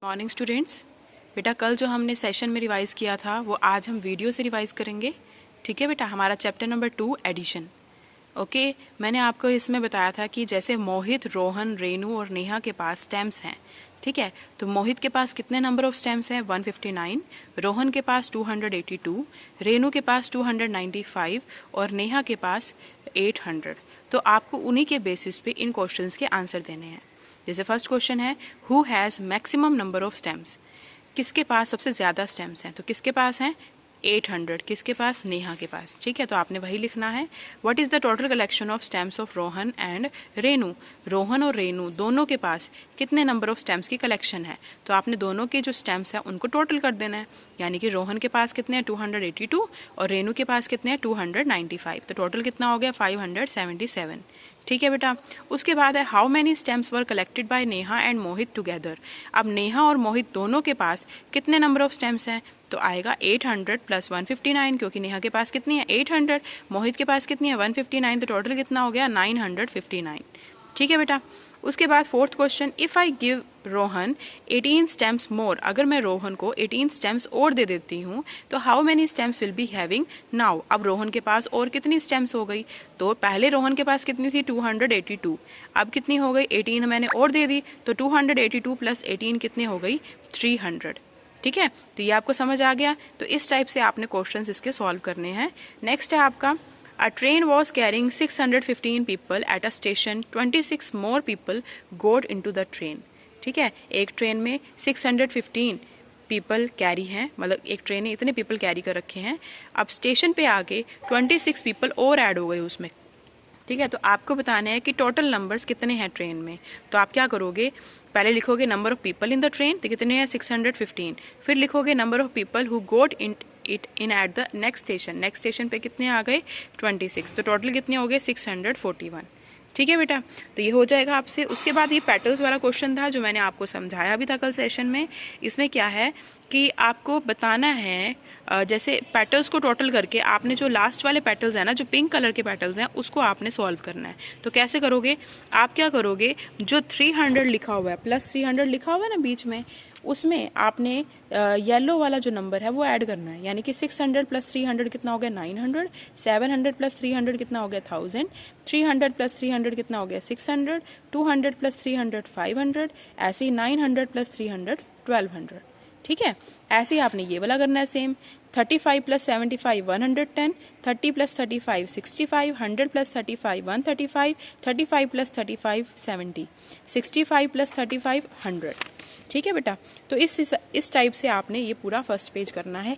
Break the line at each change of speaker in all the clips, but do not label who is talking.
Morning students, बेटा कल जो हमने सेशन में रिवाइज़ किया था वो आज हम वीडियो से रिवाइज़ करेंगे। ठीक है बेटा, हमारा चैप्टर नंबर 2 एडिशन। ओके, मैंने आपको इसमें बताया था कि जैसे मोहित, रोहन, रेनू और नेहा के पास स्टेम्स हैं। ठीक है, तो मोहित के पास कितने नंबर ऑफ स्टेम्स हैं? 159। रोहन के पास 282, रेनू के पास 295 और नेहा के पास 800। तो आपको उन्हीं के बेसिस पे इन क्वेश्चंस के आंसर देने हैं। जैसे फर्स्ट क्वेश्चन है, who has maximum number of stems? किसके पास सबसे ज़्यादा स्टेम्स हैं? तो किसके पास हैं? 800। किसके पास? नेहा के पास। ठीक है, तो आपने वही लिखना है। What is the total collection of stems of Rohan and Renu? Rohan और रेनू दोनों के पास कितने नंबर ऑफ स्टेम्स की कलेक्शन है? तो आपने दोनों के जो स्टेम्स हैं उनको टोटल कर देना है। यानी कि रोहन के पास कितने हैं? 282 और रेनू के पास कितने हैं? 295। तो टोटल कितना हो गया? 577। ठीक है बेटा, उसके बाद है how many stems were collected by Neha and Mohit together? अब नेहा और मोहित दोनों के पास कितने नंबर ऑफ स्टेम्स हैं? तो आएगा 800 प्लस 159, क्योंकि नेहा के पास कितनी है? 800, मोहित के पास कितनी है? 159। तो टोटल कितना हो गया? 959। ठीक है बेटा, उसके बाद fourth question, if I give Rohan 18 stems more, अगर मैं रोहन को 18 स्टेम्स और दे देती हूँ तो how many stems will be having now? अब रोहन के पास और कितनी स्टेम्स हो गई? तो पहले रोहन के पास कितनी थी? 282। अब कितनी हो गई? 18 मैंने और दे दी, तो 282 प्लस 18 कितनी हो गई? 300। ठीक है, तो ये आपको समझ आ गया। तो इस टाइप से आपने क्वेश्चंस इसके सॉल्व करने हैं। नेक्स्ट है आपका, A train was carrying 615 people at a station. 26 more people got into the train. ठीक है, एक ट्रेन में 615 पीपल कैरी हैं, मतलब एक ट्रेन ने इतने पीपल कैरी कर रखे हैं। अब स्टेशन पे आके 26 पीपल और ऐड हो गए उसमें। ठीक है, तो आपको बताना है कि टोटल नंबर्स कितने हैं ट्रेन में। तो आप क्या करोगे, पहले लिखोगे number of people in the train, तो कितने हैं? 615। फिर लिखोगे number of people who got in it in at the next station. Next station पे कितने आ गए? 26। तो टोटल कितने हो गए? 641। ठीक है बेटा, तो ये हो जाएगा आपसे। उसके बाद ये पेटल्स वाला क्वेश्चन था जो मैंने आपको समझाया भी था कल सेशन में। इसमें क्या है कि आपको बताना है, जैसे पेटल्स को टोटल करके आपने जो लास्ट वाले पेटल्स हैं ना, जो पिंक कलर के पेटल्स हैं, उसको आपने सॉल्व करना है। तो कैसे करोगे? आप क्या करोगे, जो 300 लिखा हुआ है, प्लस 300 लिखा हुआ है ना बीच में, उसमें आपने येलो वाला जो नंबर है वो ऐड करना है। यानी कि 600 प्लस 300 कितना हो गया? 900। 700 प्लस 300 कितना हो गया? 1000। 300 प्लस 300 कितना हो गया? 600। 200 प्लस 300 500। ऐसे ही 900 प्लस 300 1200। ठीक है, ऐसे ही आपने ये वाला करना है same. 35 plus 75 110। 30 plus 35 65। 100 plus 35 135। 35 plus 35 70। 65 plus 35 100। ठीक है बेटा, तो इस टाइप से आपने ये पूरा फर्स्ट पेज करना है।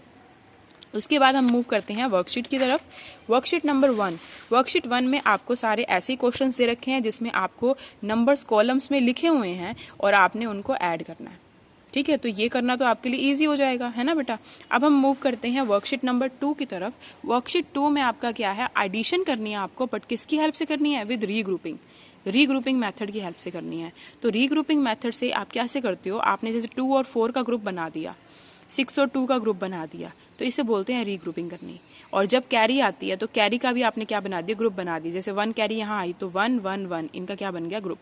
उसके बाद हम मूव करते हैं वर्कशीट की तरफ। Worksheet number 1। वर्कशीट 1 में आपको सारे ऐसे क्वेश्चंस दे रखे हैं जिसमें आपको नंबर्स कॉलम्स में लिखे हुए हैं और आपने उनको ऐड करना है। ठीक है, तो ये करना तो आपके लिए इजी हो जाएगा, है ना बेटा। अब हम मूव करते हैं वर्कशीट नंबर 2 की तरफ। वर्कशीट 2 में आपका क्या है? एडिशन करनी है आपको, बट किसकी हेल्प से करनी है? With regrouping. रीग्रुपिंग मेथड की हेल्प से करनी है। तो रीग्रुपिंग मेथड से आप कैसे करते हो? आपने जैसे 2 और 4 का ग्रुप बना दिया, 6 और 2 का ग्रुप बना दिया, तो इसे बोलते हैं रीग्रुपिंग करनी। और जब कैरी आती है तो कैरी का भी आपने क्या बना दिया? ग्रुप बना दिया। जैसे 1 कैरी यहाँ आई तो 1 1 1, इनका क्या बन गया? ग्रुप।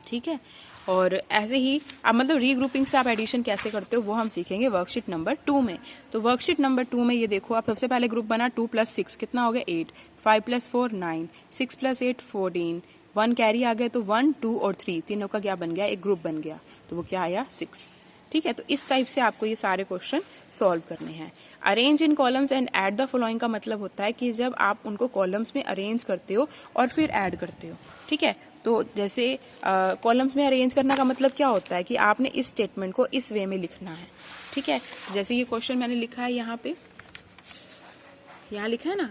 ठीक है, और ऐसे ही अब मतलब रीग्रुपिंग से आप एडिशन कैसे करते हो वो हम सीखेंगे वर्कशीट नंबर 2 में। तो वर्कशीट नंबर 2 में ये देखो, आप सबसे पहले ग्रुप बना 2 प्लस 6 कितना हो गया? 8। 5 प्लस 4 9। 6 प्लस 8 14। 1 कैरी आ गया तो 1 2 और 3 तीनों का क्या बन गया? एक ग्रुप बन गया, तो वो क्या आया? 6। ठीक है, तो इस टाइप से आपको ये सारे क्वेश्चन सॉल्व करने हैं। Arrange in columns and add the following का मतलब होता है कि जब आप उनको कॉलम्स में अरेंज करते हो और फिर ऐड करते हो। ठीक है, तो जैसे कॉलम्स में अरेंज करना का मतलब क्या होता है कि आपने इस स्टेटमेंट को इस वे में लिखना है। ठीक है, जैसे ये क्वेश्चन मैंने लिखा है यहाँ पे, यहाँ लिखा है ना,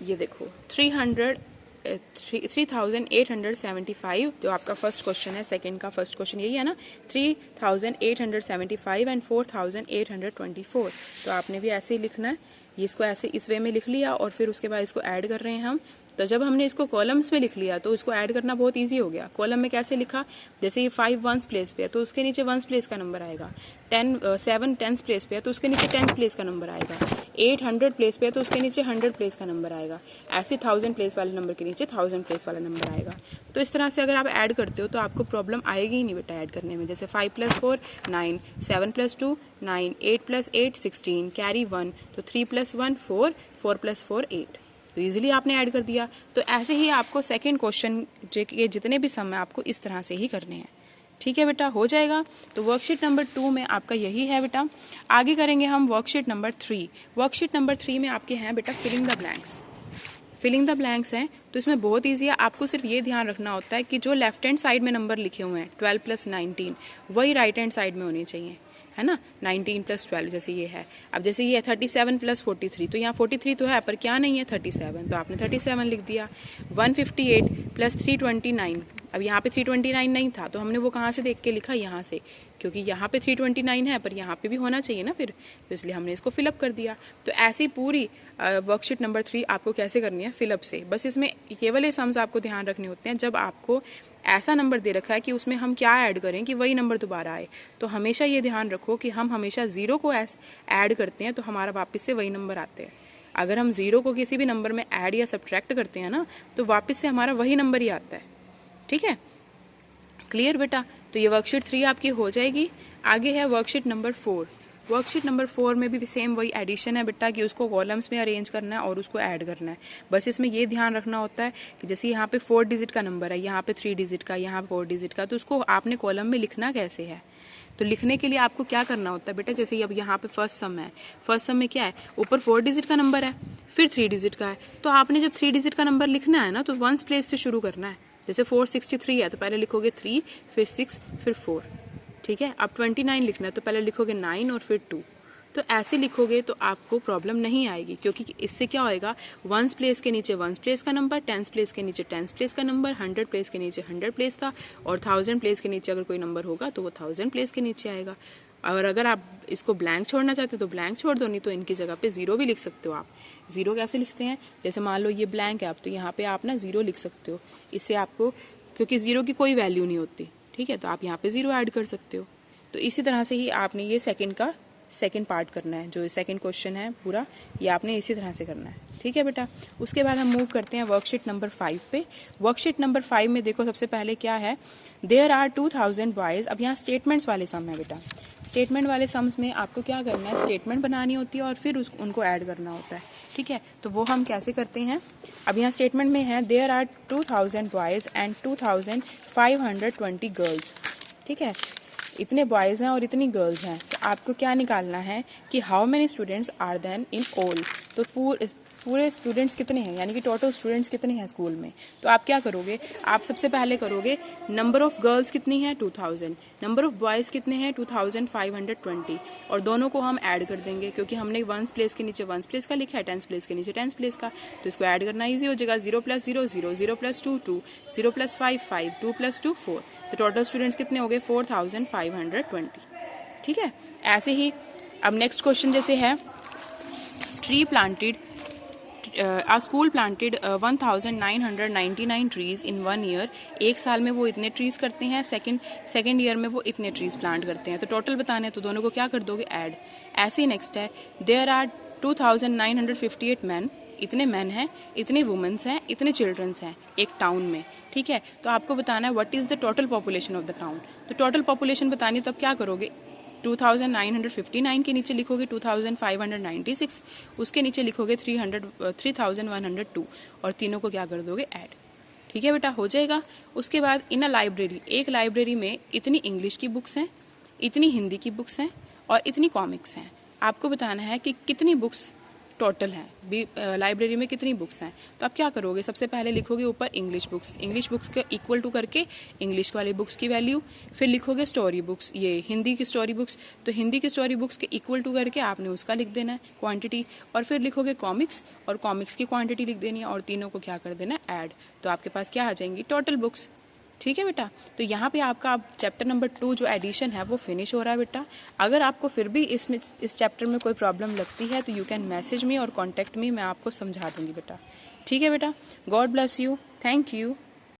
ये देखो 3875 जो आपका फर्स्ट क्वेश्चन है, सेकंड का फर्स्ट क्वेश्चन यही है ना, 3875 एंड 4824। तो आपने भी ऐसे ही लिखना है। ये इसको ऐसे इस वे में लिख लिया और फिर उसके बाद इसको ऐड कर रहे हैं हम, तो जब हमने इसको कॉलम्स में लिख लिया तो इसको ऐड करना बहुत ईजी हो गया। कॉलम में कैसे लिखा, जैसे ये 5 वंस प्लेस पे है तो उसके नीचे वंस प्लेस का नंबर आएगा, 7 टेंस प्लेस पे है तो उसके नीचे टेंस प्लेस का नंबर आएगा, 8 100 प्लेस पे है तो उसके नीचे 100 प्लेस का नंबर आएगा, ऐसे 1000 प्लेस वाले नंबर के नीचे 1000 प्लेस वाला नंबर आएगा। तो इस तरह से अगर आप ऐड करते हो तो आपको प्रॉब्लम आएगी ही नहीं बेटा ऐड करने में। जैसे 5 + 4 9, 7 + 2 9, 8 + 8 16, कैरी 1, तो 3 + 1 4, 4 + 4 8, तो ईजिली आपने ऐड कर दिया। तो ऐसे ही आपको सेकंड क्वेश्चन के जितने भी सम है आपको इस तरह से ही करने हैं। ठीक है बेटा, हो जाएगा। तो वर्कशीट नंबर 2 में आपका यही है बेटा। आगे करेंगे हम वर्कशीट नंबर 3। वर्कशीट नंबर 3 में आपके हैं बेटा filling the blanks. Filling the blanks हैं तो इसमें बहुत ईजी है, आपको सिर्फ ये ध्यान रखना होता है कि जो लेफ्ट हैंड साइड में नंबर लिखे हुए हैं 12 + 19 वही राइट हैंड साइड में होने चाहिए, है ना। 19 + 12 जैसे ये है। अब जैसे ये है 37 + 43, तो यहाँ 43 तो है पर क्या नहीं है 37, तो आपने 37 लिख दिया। 158 + 329, अब यहाँ पे 329 नहीं था तो हमने वो कहाँ से देख के लिखा, यहाँ से, क्योंकि यहाँ पे 329 है पर यहाँ पे भी होना चाहिए ना फिर, तो इसलिए हमने इसको फिलअप कर दिया। तो ऐसी पूरी वर्कशीट नंबर 3 आपको कैसे करनी है, फिलअप से। बस इसमें ये वाले सम्स आपको ध्यान रखने होते हैं, जब आपको ऐसा नंबर दे रखा है कि उसमें हम क्या ऐड करें कि वही नंबर दोबारा आए, तो हमेशा ये ध्यान रखो कि हम हमेशा 0 को ऐड करते हैं तो हमारा वापस से वही नंबर आते हैं। अगर हम 0 को किसी भी नंबर में ऐड या सब्ट्रैक्ट करते हैं ना तो वापस से हमारा वही नंबर ही आता है। ठीक है, क्लियर बेटा। तो ये वर्कशीट 3 आपकी हो जाएगी। आगे है वर्कशीट नंबर 4। वर्कशीट नंबर 4 में भी सेम वही एडिशन है बेटा कि उसको कॉलम्स में अरेंज करना है और उसको ऐड करना है। बस इसमें ये ध्यान रखना होता है कि जैसे यहाँ पे 4 डिजिट का नंबर है, यहाँ पे 3 डिजिट का, यहाँ 4 डिजिट का, तो उसको आपने कॉलम में लिखना कैसे है। तो लिखने के लिए आपको क्या करना होता है बेटा, जैसे अब यहाँ पे फर्स्ट सम है, फर्स्ट सम में क्या है, ऊपर 4 डिजिट का नंबर है, फिर 3 डिजिट का है, तो आपने जब 3 डिजिट का नंबर लिखना है ना तो वंस प्लेस से शुरू करना है। जैसे 463 है तो पहले लिखोगे 3, फिर 6, फिर 4। ठीक है, अब 29 लिखना है तो पहले लिखोगे 9 और फिर 2। तो ऐसे लिखोगे तो आपको प्रॉब्लम नहीं आएगी, क्योंकि इससे क्या होएगा, वंस प्लेस के नीचे वंस प्लेस का नंबर, टेंस प्लेस के नीचे टेंस प्लेस का नंबर, 100 प्लेस के नीचे 100 प्लेस का, और 1000 प्लेस के नीचे अगर कोई नंबर होगा तो वो 1000 प्लेस के नीचे आएगा। और अगर आप इसको ब्लैंक छोड़ना चाहते हो तो ब्लैंक छोड़ दो, नहीं तो इनकी जगह पे 0 भी लिख सकते हो आप। 0 कैसे लिखते हैं, जैसे मान लो ये ब्लैंक है आप, तो यहाँ पे आप ना 0 लिख सकते हो। इससे आपको, क्योंकि 0 की कोई वैल्यू नहीं होती, ठीक है, तो आप यहाँ पे 0 ऐड कर सकते हो। तो इसी तरह से ही आपने ये सेकंड पार्ट करना है, जो सेकंड क्वेश्चन है पूरा ये आपने इसी तरह से करना है। ठीक है बेटा, उसके बाद हम मूव करते हैं वर्कशीट नंबर 5 पे। वर्कशीट नंबर 5 में देखो सबसे पहले क्या है, देयर आर 2000 बॉयज़। अब यहाँ स्टेटमेंट्स वाले सम है बेटा। स्टेटमेंट वाले सम्स में आपको क्या करना है, स्टेटमेंट बनानी होती है और फिर उनको ऐड करना होता है। ठीक है, तो वो हम कैसे करते हैं। अब यहाँ स्टेटमेंट में है there are 2000 boys and 2520 girls. ठीक है, इतने बॉयज़ हैं और इतनी गर्ल्स हैं, तो आपको क्या निकालना है कि how many students are then in all. तो पूरे स्टूडेंट्स कितने हैं, यानी कि टोटल स्टूडेंट्स कितने हैं स्कूल में। तो आप क्या करोगे, आप सबसे पहले करोगे नंबर ऑफ़ गर्ल्स कितनी है 2000, नंबर ऑफ़ बॉयज़ कितने हैं 2520, और दोनों को हम ऐड कर देंगे, क्योंकि हमने वंस प्लेस के नीचे वंस प्लेस का लिखा है, टेंस प्लेस के नीचे टेंस प्लेस का, तो इसको ऐड करना ईजी हो जाएगा। 0 + 0 0, 0 + 2 2, 0 + 5 5, 2 + 2 4, तो टोटल स्टूडेंट्स कितने हो गए 4520। ठीक है, ऐसे ही अब नेक्स्ट क्वेश्चन जैसे है, a school planted 1999 trees in 1 year। एक साल में वो इतने ट्रीज करते हैं, सेकेंड ईयर में वो इतने ट्रीज प्लांट करते हैं। तो टोटल बताने तो दोनों को क्या कर दोगे, ऐड। ऐसे ही नेक्स्ट है, देयर आर 2958 मैन। इतने मैन हैं, इतने वुमेन्स हैं, इतने चिल्ड्रंस हैं एक टाउन में। ठीक है, तो आपको बताना है what is the total population of the town. तो टोटल पॉपुलेशन बतानी तब क्या करोगे, 2959 के नीचे लिखोगे 2596, उसके नीचे लिखोगे 3102, और तीनों को क्या कर दोगे, ऐड। ठीक है बेटा, हो जाएगा। उसके बाद इन अ लाइब्रेरी, एक लाइब्रेरी में इतनी इंग्लिश की बुक्स हैं, इतनी हिंदी की बुक्स हैं और इतनी कॉमिक्स हैं। आपको बताना है कि कितनी बुक्स टोटल हैं, लाइब्रेरी में कितनी बुक्स हैं। तो आप क्या करोगे, सबसे पहले लिखोगे ऊपर इंग्लिश बुक्स के इक्वल टू करके इंग्लिश वाली बुक्स की वैल्यू, फिर लिखोगे स्टोरी बुक्स, ये हिंदी की स्टोरी बुक्स, तो हिंदी की स्टोरी बुक्स के इक्वल टू करके आपने उसका लिख देना है क्वांटिटी, और फिर लिखोगे कॉमिक्स और कॉमिक्स की क्वांटिटी लिख देनी है, और तीनों को क्या कर देना है, ऐड। तो आपके पास क्या आ जाएंगी, टोटल बुक्स। ठीक है बेटा, तो यहाँ पे आपका चैप्टर नंबर 2 जो एडिशन है वो फिनिश हो रहा है बेटा। अगर आपको फिर भी इस चैप्टर में कोई प्रॉब्लम लगती है तो यू कैन मैसेज मी और कॉन्टेक्ट मी, मैं आपको समझा दूँगी बेटा। ठीक है बेटा, God bless you, thank you.